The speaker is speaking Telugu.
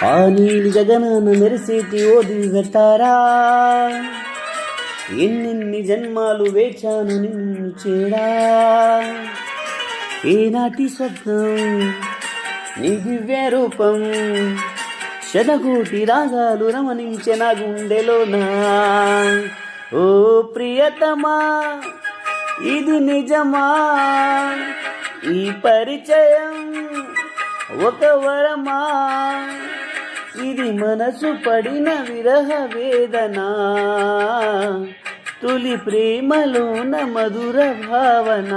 ఆ నీలి గగనాన మెరిసేటి ఓ దివ్యతారా, ఎన్నెన్ని జన్మాలు వేచాను నిన్ను చేరా. ఏనాటి స్వప్నం నీ దివ్య రూపం, శతకోటి రాగాలు రమణించే నా గుండెలోనా. ఓ ప్రియతమా ఇది నిజమా, ఈ పరిచయం ఒక వరమా, ఇది మనసు పడిన విరహ వేదన, తొలి ప్రేమలోన మధుర భావన.